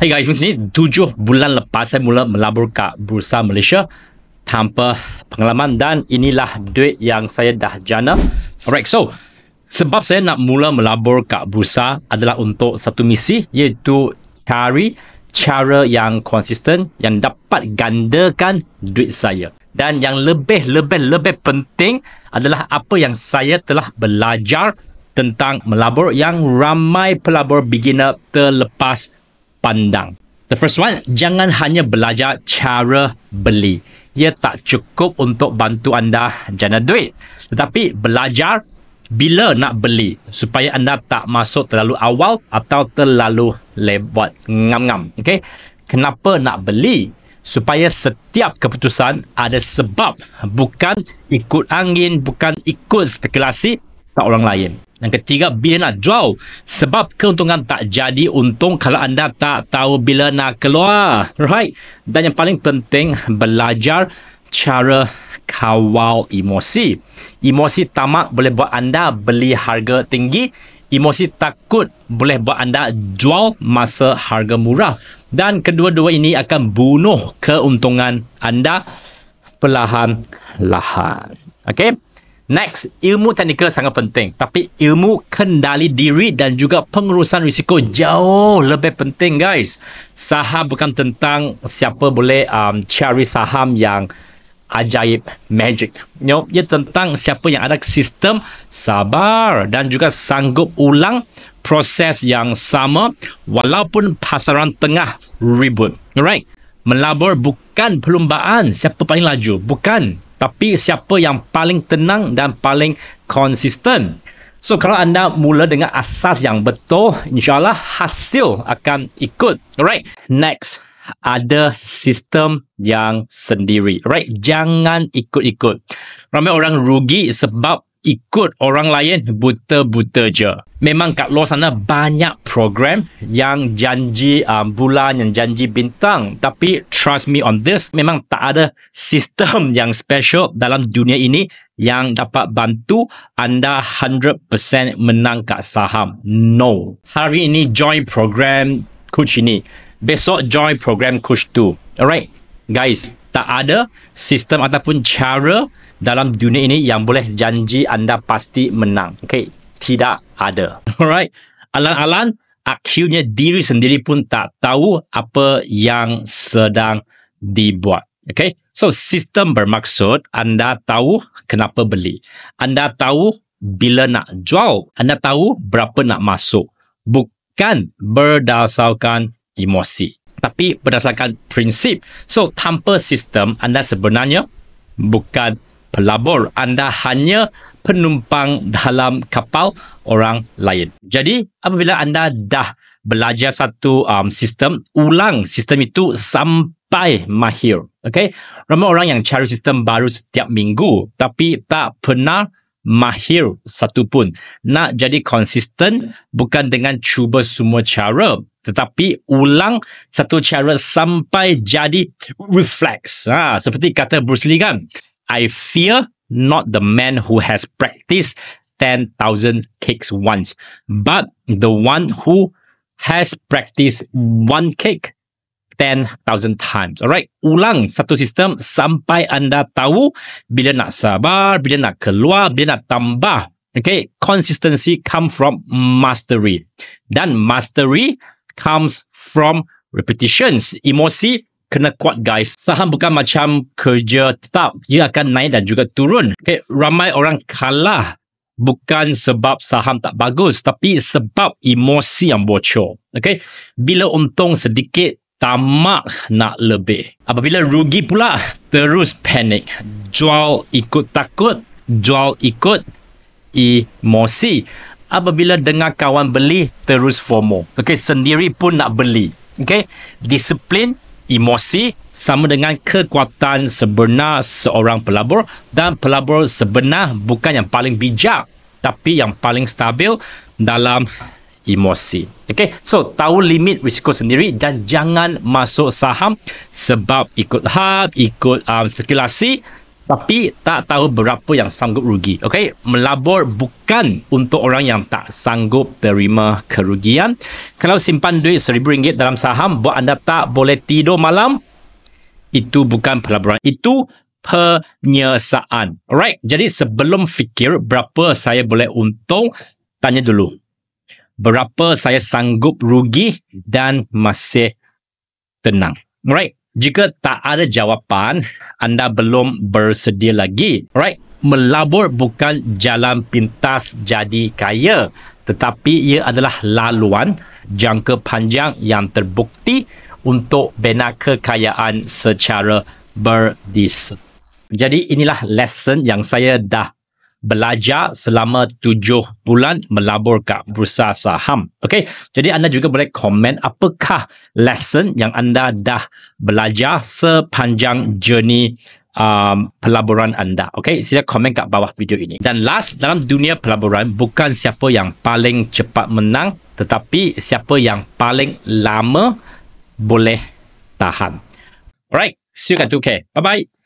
Hey guys, di sini 7 bulan lepas saya mula melabur kat Bursa Malaysia tanpa pengalaman dan inilah duit yang saya dah jana. Alright, so sebab saya nak mula melabur kat Bursa adalah untuk satu misi, iaitu cari cara yang konsisten yang dapat gandakan duit saya. Dan yang lebih penting adalah apa yang saya telah belajar tentang melabur yang ramai pelabur beginner terlepas pandang. The first one, jangan hanya belajar cara beli. Ia tak cukup untuk bantu anda jana duit. Tetapi belajar bila nak beli supaya anda tak masuk terlalu awal atau terlalu lewat ngam-ngam. Okay? Kenapa nak beli? Supaya setiap keputusan ada sebab, bukan ikut angin, bukan ikut spekulasi tak orang lain. Yang ketiga, bila nak jual. Sebab keuntungan tak jadi untung kalau anda tak tahu bila nak keluar. Right? Dan yang paling penting, belajar cara kawal emosi. Emosi tamak boleh buat anda beli harga tinggi. Emosi takut boleh buat anda jual masa harga murah. Dan kedua-dua ini akan bunuh keuntungan anda perlahan-lahan. Okay? Next, ilmu teknikal sangat penting. Tapi ilmu kendali diri dan juga pengurusan risiko jauh lebih penting, guys. Saham bukan tentang siapa boleh cari saham yang ajaib, magic. Ia tentang siapa yang ada sistem, sabar dan juga sanggup ulang proses yang sama walaupun pasaran tengah ribut. Alright? Melabur bukan perlumbaan siapa paling laju. Bukan. Tapi siapa yang paling tenang dan paling konsisten. So, kalau anda mula dengan asas yang betul, insyaAllah hasil akan ikut. Alright? Next, ada sistem yang sendiri. Alright? Jangan ikut-ikut. Ramai orang rugi sebab ikut orang lain buta-buta je. Memang kat luar sana banyak program yang janji bulan, yang janji bintang. Tapi trust me on this, memang tak ada sistem yang special dalam dunia ini yang dapat bantu anda 100% menang kat saham. No. Hari ini join program coach ini. Besok join program coach tu. Alright? Guys, tak ada sistem ataupun cara dalam dunia ini yang boleh janji anda pasti menang. Okay? Tidak ada. Alright? Alan-alan, akhirnya diri sendiri pun tak tahu apa yang sedang dibuat. Okay? So, sistem bermaksud anda tahu kenapa beli. Anda tahu bila nak jual. Anda tahu berapa nak masuk. Bukan berdasarkan emosi, tapi berdasarkan prinsip. So, tanpa sistem, anda sebenarnya bukan pelabur. Anda hanya penumpang dalam kapal orang lain. Jadi, apabila anda dah belajar satu sistem, ulang sistem itu sampai mahir. Okay? Ramai orang yang cari sistem baru setiap minggu, tapi tak pernah mahir satu pun. Nak jadi konsisten bukan dengan cuba semua cara, tetapi ulang satu cara sampai jadi reflex. Seperti kata Bruce Lee kan, I fear not the man who has practiced 10,000 kicks once, but the one who has practiced one kick 10,000 times. Alright? Ulang satu sistem sampai anda tahu bila nak sabar, bila nak keluar, bila nak tambah. Okay? Consistency come from mastery. Dan mastery comes from repetitions. Emosi kena kuat, guys. Saham bukan macam kerja tetap. Ia akan naik dan juga turun. Okay? Ramai orang kalah bukan sebab saham tak bagus, tapi sebab emosi yang bocor. Okay? Bila untung sedikit, tamak nak lebih. Apabila rugi pula, terus panik. Jual ikut takut, jual ikut emosi. Apabila dengar kawan beli, terus FOMO. Okay, sendiri pun nak beli. Okay, disiplin, emosi sama dengan kekuatan sebenar seorang pelabur. Dan pelabur sebenar bukan yang paling bijak, tapi yang paling stabil dalam emosi. Okay, so tahu limit risiko sendiri dan jangan masuk saham sebab ikut hype, ikut spekulasi tapi tak tahu berapa yang sanggup rugi. Okey, melabur bukan untuk orang yang tak sanggup terima kerugian. Kalau simpan duit RM1,000 dalam saham buat anda tak boleh tidur malam, itu bukan pelaburan, itu penyesaan. Alright, jadi sebelum fikir berapa saya boleh untung, tanya dulu, berapa saya sanggup rugi dan masih tenang. Alright, jika tak ada jawapan, anda belum bersedia lagi. Alright, melabur bukan jalan pintas jadi kaya, tetapi ia adalah laluan jangka panjang yang terbukti untuk bina kekayaan secara berdisiplin. Jadi inilah lesson yang saya dah belajar selama 7 bulan melabur kat bursa saham. Okey, jadi anda juga boleh komen apakah lesson yang anda dah belajar sepanjang journey pelaburan anda. Okey, sila komen kat bawah video ini. Dan last, dalam dunia pelaburan bukan siapa yang paling cepat menang, tetapi siapa yang paling lama boleh tahan. Alright, see you kat 2K. Bye-bye.